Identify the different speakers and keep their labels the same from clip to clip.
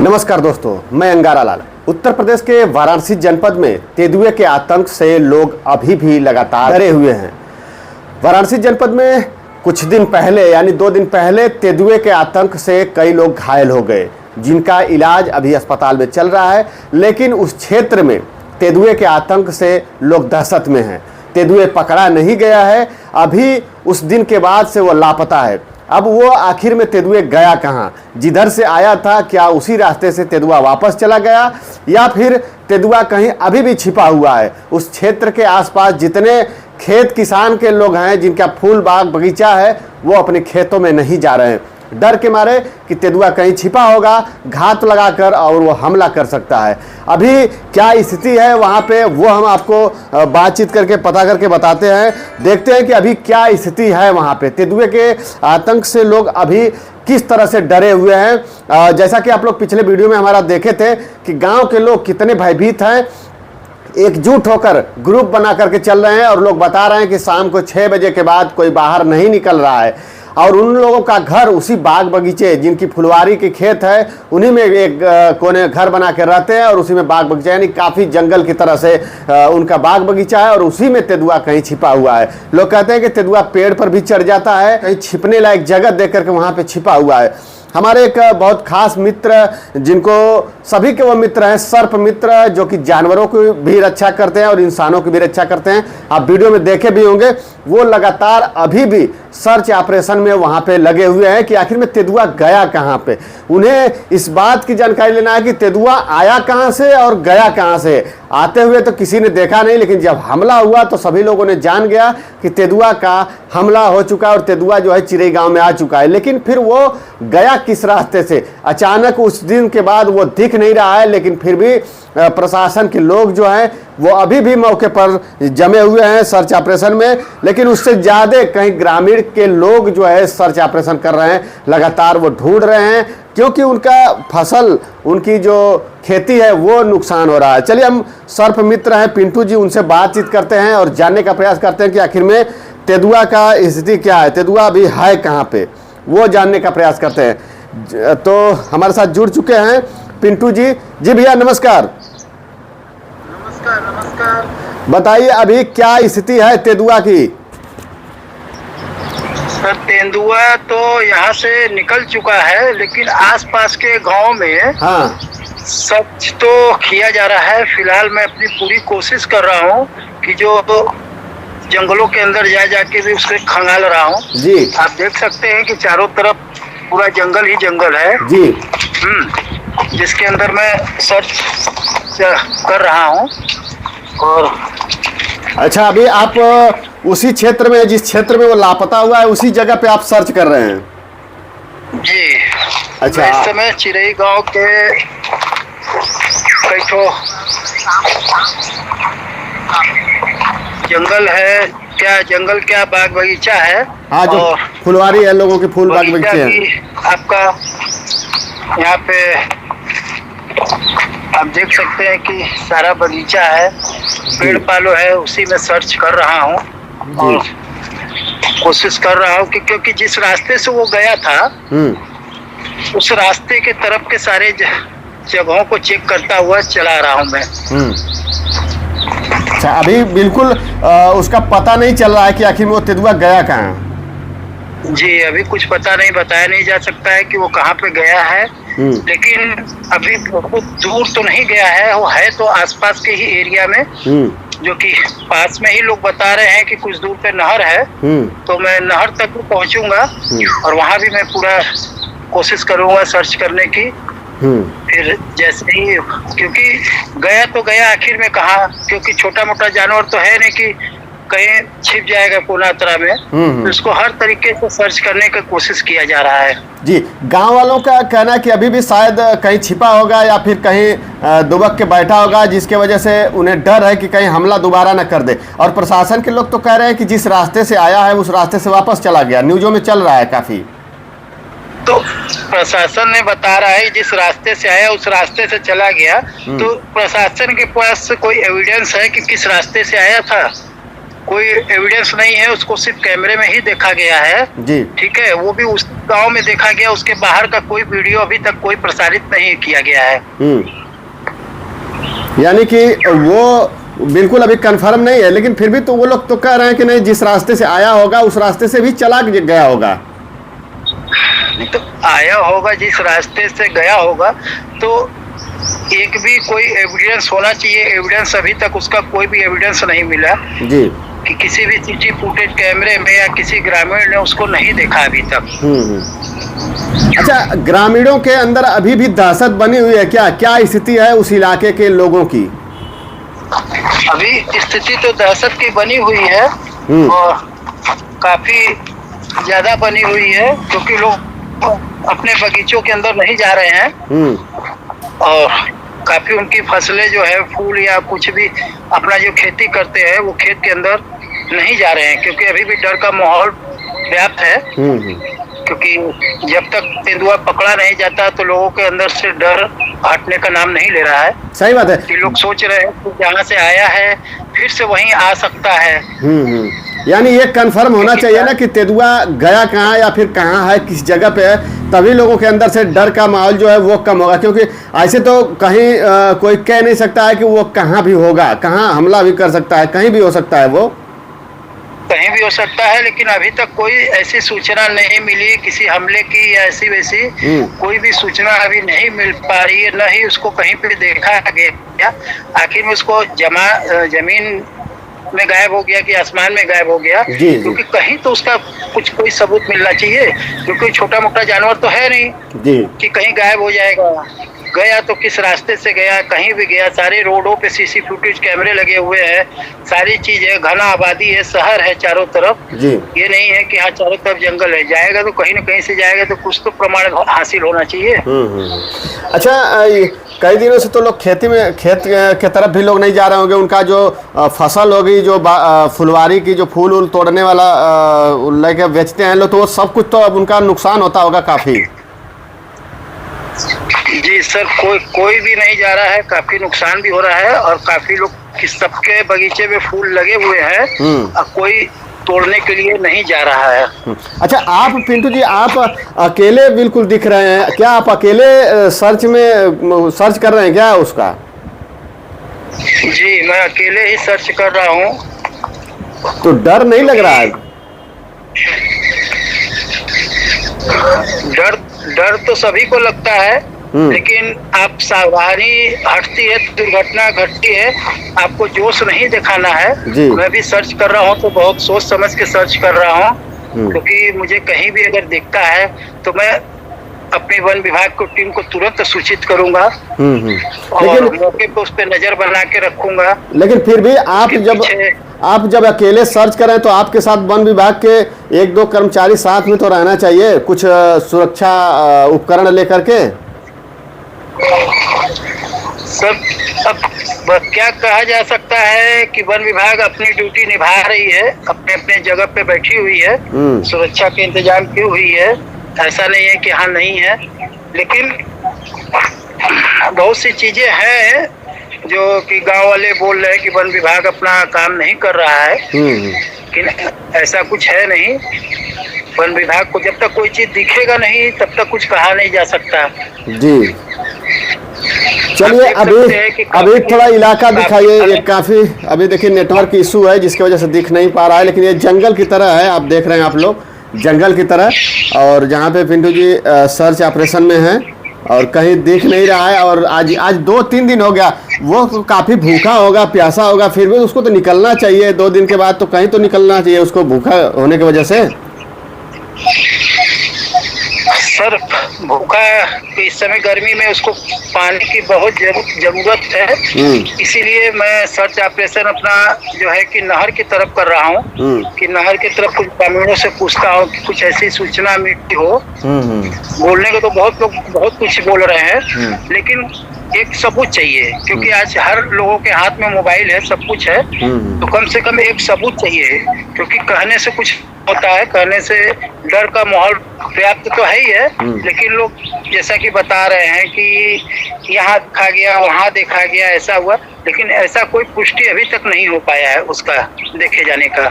Speaker 1: नमस्कार दोस्तों, मैं अंगारा लाल। उत्तर प्रदेश के वाराणसी जनपद में तेंदुए के आतंक से लोग अभी भी लगातार डरे हुए हैं। वाराणसी जनपद में कुछ दिन पहले यानी 2 दिन पहले तेंदुए के आतंक से कई लोग घायल हो गए, जिनका इलाज अभी अस्पताल में चल रहा है। लेकिन उस क्षेत्र में तेंदुए के आतंक से लोग दहशत में हैं। तेंदुए पकड़ा नहीं गया है, अभी उस दिन के बाद से वो लापता है। अब वो आखिर में तेंदुए गया कहाँ? जिधर से आया था क्या उसी रास्ते से तेंदुआ वापस चला गया, या फिर तेंदुआ कहीं अभी भी छिपा हुआ है? उस क्षेत्र के आसपास जितने खेत किसान के लोग हैं, जिनका फूल बाग बगीचा है, वो अपने खेतों में नहीं जा रहे हैं, डर के मारे कि तेंदुआ कहीं छिपा होगा, घात लगाकर और वो हमला कर सकता है। अभी क्या स्थिति है वहाँ पे, वो हम आपको बातचीत करके पता करके बताते हैं। देखते हैं कि अभी क्या स्थिति है वहाँ पे। तेंदुए के आतंक से लोग अभी किस तरह से डरे हुए हैं। जैसा कि आप लोग पिछले वीडियो में हमारा देखे थे कि गाँव के लोग कितने भयभीत हैं, एकजुट होकर ग्रुप बना करके चल रहे हैं और लोग बता रहे हैं कि शाम को 6 बजे के बाद कोई बाहर नहीं निकल रहा है। और उन लोगों का घर उसी बाग बगीचे, जिनकी फुलवारी के खेत है, उन्हीं में एक कोने घर बना के रहते हैं और उसी में बाग बगीचा, यानी काफ़ी जंगल की तरह से उनका बाग बगीचा है और उसी में तेंदुआ कहीं छिपा हुआ है। लोग कहते हैं कि तेंदुआ पेड़ पर भी चढ़ जाता है, कहीं छिपने लायक जगह देख करके वहाँ पे छिपा हुआ है। हमारे एक बहुत खास मित्र, जिनको सभी के वो मित्र हैं, सर्प मित्र, जो कि जानवरों की भी रक्षा करते हैं और इंसानों की भी रक्षा करते हैं। आप वीडियो में देखे भी होंगे, वो लगातार अभी भी सर्च ऑपरेशन में वहाँ पे लगे हुए हैं कि आखिर में तेंदुआ गया कहाँ पे। उन्हें इस बात की जानकारी लेना है कि तेंदुआ आया कहाँ से और गया कहाँ से। आते हुए तो किसी ने देखा नहीं, लेकिन जब हमला हुआ तो सभी लोगों ने जान गया कि तेंदुआ का हमला हो चुका है और तेंदुआ जो है चिरई गांव में आ चुका है। लेकिन फिर वो गया किस रास्ते से? अचानक उस दिन के बाद वो दिख नहीं रहा है, लेकिन फिर भी प्रशासन के लोग जो हैं वो अभी भी मौके पर जमे हुए हैं सर्च ऑपरेशन में। लेकिन उससे ज़्यादा कहीं ग्रामीण के लोग जो है सर्च ऑपरेशन कर रहे हैं, लगातार वो ढूंढ रहे हैं, क्योंकि उनका फसल, उनकी जो खेती है वो नुकसान हो रहा है। चलिए, हम सर्प मित्र हैं पिंटू जी, उनसे बातचीत करते हैं और जानने का प्रयास करते हैं कि आखिर में तेंदुआ का स्थिति क्या है, तेंदुआ अभी है कहाँ पे, वो जानने का प्रयास करते हैं। तो हमारे साथ जुड़ चुके हैं पिंटू जी। जी भैया नमस्कार।
Speaker 2: नमस्कार।
Speaker 1: बताइए अभी क्या स्थिति है तेंदुआ की?
Speaker 2: सर, तेंदुआ तो यहाँ से निकल चुका है, लेकिन आसपास के गांव में
Speaker 1: हाँ,
Speaker 2: सर्च तो किया जा रहा है। फिलहाल मैं अपनी पूरी कोशिश कर रहा हूँ कि जो जंगलों के अंदर जाके भी उसको खंगाल रहा हूँ
Speaker 1: जी।
Speaker 2: आप देख सकते हैं कि चारों तरफ पूरा जंगल ही जंगल है
Speaker 1: जी।
Speaker 2: जिसके अंदर मैं सर्च कर रहा हूँ। और
Speaker 1: अच्छा, अभी आप उसी क्षेत्र में, जिस क्षेत्र में वो लापता हुआ है, उसी जगह पे आप सर्च कर रहे हैं?
Speaker 2: जी।
Speaker 1: अच्छा,
Speaker 2: मैं इस समय चिरई गांव के कई ठो जंगल है, क्या जंगल क्या बाग बगीचा है।
Speaker 1: हाँ, जो फुलवारी है, लोगों के फूल बाग बगीचे हैं।
Speaker 2: आपका यहाँ पे आप देख सकते हैं कि सारा बगीचा है, पेड़ पालो है, उसी में सर्च कर रहा हूँ और कोशिश कर रहा हूँ कि क्योंकि जिस रास्ते से वो गया था उस रास्ते के तरफ के सारे जगहों को चेक करता हुआ चला रहा हूँ मैं।
Speaker 1: अच्छा, अभी बिल्कुल उसका पता नहीं चल रहा है कि आखिर में वो तेंदुआ गया कहाँ?
Speaker 2: जी, अभी कुछ पता नहीं, बताया नहीं जा सकता है कि वो कहाँ पे गया है। लेकिन अभी बहुत दूर तो नहीं गया है, वो है तो आसपास के ही एरिया में, जो कि पास में ही लोग बता रहे हैं कि कुछ दूर पे नहर है। तो मैं नहर तक भी पहुंचूंगा और वहां भी मैं पूरा कोशिश करूंगा सर्च करने की। फिर जैसे ही, क्योंकि गया तो गया आखिर में कहाँ, क्योंकि छोटा मोटा जानवर तो है नहीं कि कहीं छिप जाएगा कोना तरह में। तो इसको हर तरीके से सर्च करने की कोशिश किया जा रहा है।
Speaker 1: जी, गांव वालों का कहना है कि अभी भी शायद कहीं छिपा होगा या फिर कहीं दुबक के बैठा होगा, जिसके वजह से उन्हें डर है कि कहीं हमला दोबारा न कर दे। और प्रशासन के लोग तो कह रहे हैं कि जिस रास्ते से आया है उस रास्ते से वापस चला गया, न्यूज़ों में चल रहा है काफी।
Speaker 2: तो प्रशासन ने बता रहा है जिस रास्ते से आया उस रास्ते से चला गया। तो प्रशासन के पास कोई एविडेंस है कि किस रास्ते से आया था? कोई एविडेंस नहीं है, उसको सिर्फ कैमरे में ही देखा गया है
Speaker 1: जी।
Speaker 2: ठीक है, वो भी उस गांव में देखा गया, उसके बाहर का कोई वीडियो अभी तक कोई प्रसारित नहीं किया गया है।
Speaker 1: यानी कि वो बिल्कुल अभी कंफर्म नहीं है, लेकिन फिर भी तो वो लोग तो कह रहे हैं कि नहीं, जिस रास्ते से आया होगा उस रास्ते से भी चला गया होगा।
Speaker 2: तो आया होगा, जिस रास्ते से गया होगा, तो एक भी कोई एविडेंस होना चाहिए। एविडेंस अभी तक उसका कोई भी एविडेंस नहीं मिला
Speaker 1: जी,
Speaker 2: कि किसी भी सीसी फुटेज कैमरे में या किसी ग्रामीण ने उसको नहीं देखा अभी तक।
Speaker 1: अच्छा, ग्रामीणों के अंदर अभी भी दहशत बनी हुई है क्या? क्या स्थिति है उस इलाके के लोगों की?
Speaker 2: अभी स्थिति तो दहशत की बनी हुई है और काफी ज्यादा बनी हुई है, क्योंकि लोग अपने बगीचों के अंदर नहीं जा रहे हैं और काफी उनकी फसलें जो है, फूल या कुछ भी अपना जो खेती करते हैं, वो खेत के अंदर नहीं जा रहे हैं, क्योंकि अभी भी डर का माहौल व्याप्त है। क्योंकि जब तक तेंदुआ पकड़ा नहीं जाता तो लोगों के अंदर से डर हटने का नाम नहीं ले रहा है।
Speaker 1: सही बात है
Speaker 2: कि लोग सोच रहे हैं कि जहाँ से आया है फिर से वहीं आ सकता है।
Speaker 1: यानी ये कंफर्म होना चाहिए ना कि तेंदुआ गया कहाँ या फिर कहाँ है, किस जगह पे है, तभी लोगों के अंदर से डर का माहौल जो है वो कम होगा। क्योंकि ऐसे तो कहीं कोई कह नहीं सकता है कि वो कहाँ भी होगा, कहाँ हमला भी कर सकता है, कहीं भी हो सकता है, वो
Speaker 2: कहीं भी हो सकता है। लेकिन अभी तक कोई ऐसी सूचना नहीं मिली किसी हमले की या ऐसी वैसी कोई भी सूचना अभी नहीं मिल पा रही है, न ही उसको कहीं पे देखा गया। आखिर में उसको जमीन में गायब हो गया कि आसमान में गायब हो गया, क्योंकि कहीं तो उसका कुछ कोई सबूत मिलना चाहिए, क्योंकि छोटा मोटा जानवर तो है नहीं कि कहीं गायब हो जाएगा। गया तो किस रास्ते से गया, कहीं भी गया। सारे रोडों पे सीसी फुटेज कैमरे लगे हुए हैं, सारी चीज है, घना आबादी है, शहर है चारों तरफ। ये नहीं है कि हाँ चारों तरफ जंगल है। जाएगा तो कहीं न कहीं से जाएगा, तो कुछ तो प्रमाण हासिल होना चाहिए।
Speaker 1: अच्छा, कई दिनों से तो लोग खेत के तरफ भी लोग नहीं जा रहे होंगे। उनका जो फसल होगी, जो फुलवारी की जो फूल वूल तोड़ने वाला लेके बेचते हैं लोग, तो वो सब कुछ तो अब उनका नुकसान होता होगा काफी।
Speaker 2: जी सर, कोई भी नहीं जा रहा है, काफी नुकसान भी हो रहा है और काफी लोग सबके बगीचे में फूल लगे हुए हैं और कोई तोड़ने के लिए नहीं जा रहा है।
Speaker 1: अच्छा, आप पिंटू जी, आप अकेले बिल्कुल दिख रहे हैं, क्या आप अकेले सर्च कर रहे हैं क्या उसका?
Speaker 2: जी, मैं अकेले ही सर्च कर रहा हूँ।
Speaker 1: तो डर नहीं लग रहा है?
Speaker 2: डर तो सभी को लगता है, लेकिन आप सावधानी हटती है, दुर्घटना घटती है, आपको जोश नहीं दिखाना है। मैं भी सर्च कर रहा हूँ तो बहुत सोच समझ के सर्च कर रहा हूँ, क्योंकि मुझे कहीं भी अगर दिखता है तो मैं अपने वन विभाग को टीम को तुरंत सूचित करूंगा और मौके पे उस पर नजर बना के रखूंगा।
Speaker 1: लेकिन फिर भी आप जब अकेले सर्च करें तो आपके साथ वन विभाग के 1-2 कर्मचारी साथ में तो रहना चाहिए, कुछ सुरक्षा उपकरण लेकर के।
Speaker 2: सब अब क्या कहा जा सकता है कि वन विभाग अपनी ड्यूटी निभा रही है, अपने अपने जगह पे बैठी हुई है, सुरक्षा के इंतजाम की हुई है। ऐसा नहीं है कि हाँ नहीं है, लेकिन बहुत सी चीजें हैं जो कि गांव वाले बोल रहे हैं कि वन विभाग अपना काम नहीं कर रहा है, लेकिन ऐसा कुछ है नहीं। वन विभाग को जब तक कोई चीज दिखेगा नहीं तब तक कुछ कहा नहीं जा सकता।
Speaker 1: जी, चलिए अभी थोड़ा इलाका दिखाइए। ये काफी अभी देखिए नेटवर्क इशू है जिसकी वजह से दिख नहीं पा रहा है, लेकिन ये जंगल की तरह है, आप देख रहे हैं आप लोग, जंगल की तरह। और जहाँ पे पिंटू जी सर्च ऑपरेशन में हैं और कहीं दिख नहीं रहा है, और आज 2-3 दिन हो गया, वो काफी भूखा होगा, प्यासा होगा, फिर भी उसको तो निकलना चाहिए। 2 दिन के बाद तो कहीं तो निकलना चाहिए उसको, भूखा होने की वजह से।
Speaker 2: सर, भूखा इस समय गर्मी में उसको पानी की बहुत जरूरत है, इसीलिए मैं सर्च ऑपरेशन अपना जो है कि नहर की तरफ कर रहा हूँ कि नहर की तरफ कुछ ग्रामीणों से पूछता हूँ कि कुछ ऐसी सूचना मिली हो। बोलने को तो बहुत लोग बहुत कुछ बोल रहे हैं, लेकिन एक सबूत चाहिए, क्योंकि आज हर लोगों के हाथ में मोबाइल है, सब कुछ है, तो कम से कम एक सबूत चाहिए, क्योंकि कहने से कुछ होता है, कहने से डर का माहौल व्याप्त तो है ही है, लेकिन लोग जैसा कि बता रहे हैं कि यहाँ देखा गया, वहाँ देखा गया, ऐसा हुआ, लेकिन ऐसा कोई पुष्टि अभी तक नहीं हो पाया है उसका देखे जाने का।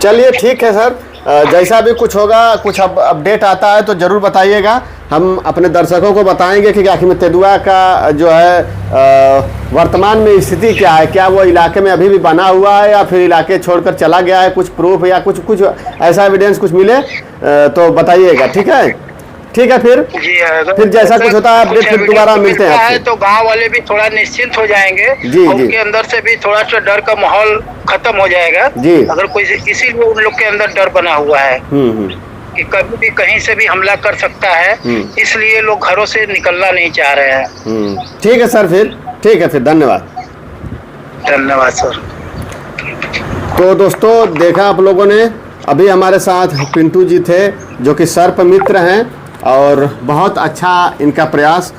Speaker 1: चलिए ठीक है सर, जैसा भी कुछ होगा, कुछ अपडेट आता है तो ज़रूर बताइएगा। हम अपने दर्शकों को बताएंगे कि आखिर में तेंदुआ का जो है वर्तमान में स्थिति क्या है, क्या वो इलाके में अभी भी बना हुआ है या फिर इलाके छोड़कर चला गया है, कुछ प्रूफ या कुछ ऐसा एविडेंस कुछ मिले तो बताइए, ठीक है? ठीक है, फिर जैसा कुछ होता है अपडेट फिर दोबारा मिलते हैं आपसे।
Speaker 2: तो गांव वाले भी थोड़ा निश्चिंत हो जाएंगे
Speaker 1: जी,
Speaker 2: उनके अंदर से भी थोड़ा सा डर का माहौल खत्म हो जाएगा
Speaker 1: जी।
Speaker 2: अगर कोई इसीलिए उन लोग के अंदर डर बना हुआ है कि कभी भी कहीं से भी हमला कर सकता है, इसलिए लोग घरों से निकलना नहीं चाह रहे हैं।
Speaker 1: ठीक है सर, ठीक है, फिर धन्यवाद।
Speaker 2: धन्यवाद सर।
Speaker 1: तो दोस्तों देखा आप लोगों ने, अभी हमारे साथ पिंटू जी थे जो कि सर्प मित्र हैं और बहुत अच्छा इनका प्रयास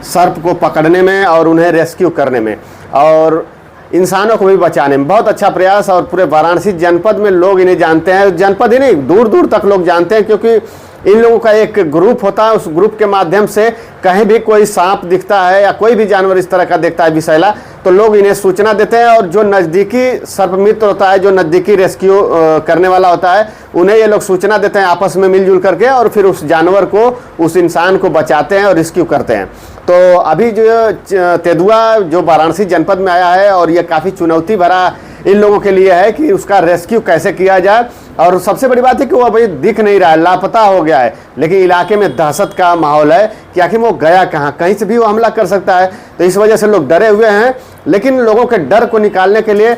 Speaker 1: सर्प को पकड़ने में और उन्हें रेस्क्यू करने में और इंसानों को भी बचाने में बहुत अच्छा प्रयास। और पूरे वाराणसी जनपद में लोग इन्हें जानते हैं, जनपद ही नहीं दूर दूर तक लोग जानते हैं, क्योंकि इन लोगों का एक ग्रुप होता है, उस ग्रुप के माध्यम से कहीं भी कोई सांप दिखता है या कोई भी जानवर इस तरह का दिखता है विषैला, तो लोग इन्हें सूचना देते हैं और जो नज़दीकी सर्प मित्र होता है, जो नज़दीकी रेस्क्यू करने वाला होता है, उन्हें ये लोग सूचना देते हैं आपस में मिलजुल करके और फिर उस जानवर को, उस इंसान को बचाते हैं और रेस्क्यू करते हैं। तो अभी जो तेंदुआ जो वाराणसी जनपद में आया है और ये काफ़ी चुनौती भरा इन लोगों के लिए है कि उसका रेस्क्यू कैसे किया जाए। और सबसे बड़ी बात है कि वो अभी दिख नहीं रहा है, लापता हो गया है, लेकिन इलाके में दहशत का माहौल है कि आखिर वो गया कहाँ, कहीं से भी वो हमला कर सकता है। तो इस वजह से लोग डरे हुए हैं, लेकिन लोगों के डर को निकालने के लिए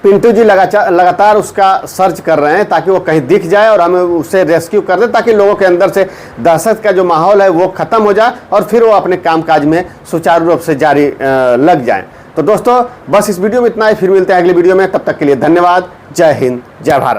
Speaker 1: पिंटू जी लगातार उसका सर्च कर रहे हैं ताकि वो कहीं दिख जाए और हमें उससे रेस्क्यू कर दे, ताकि लोगों के अंदर से दहशत का जो माहौल है वो ख़त्म हो जाए और फिर वो अपने कामकाज में सुचारू रूप से जारी लग जाएं। तो दोस्तों बस इस वीडियो में इतना ही, फिर मिलते हैं अगली वीडियो में, तब तक के लिए धन्यवाद। जय हिंद, जय भारत।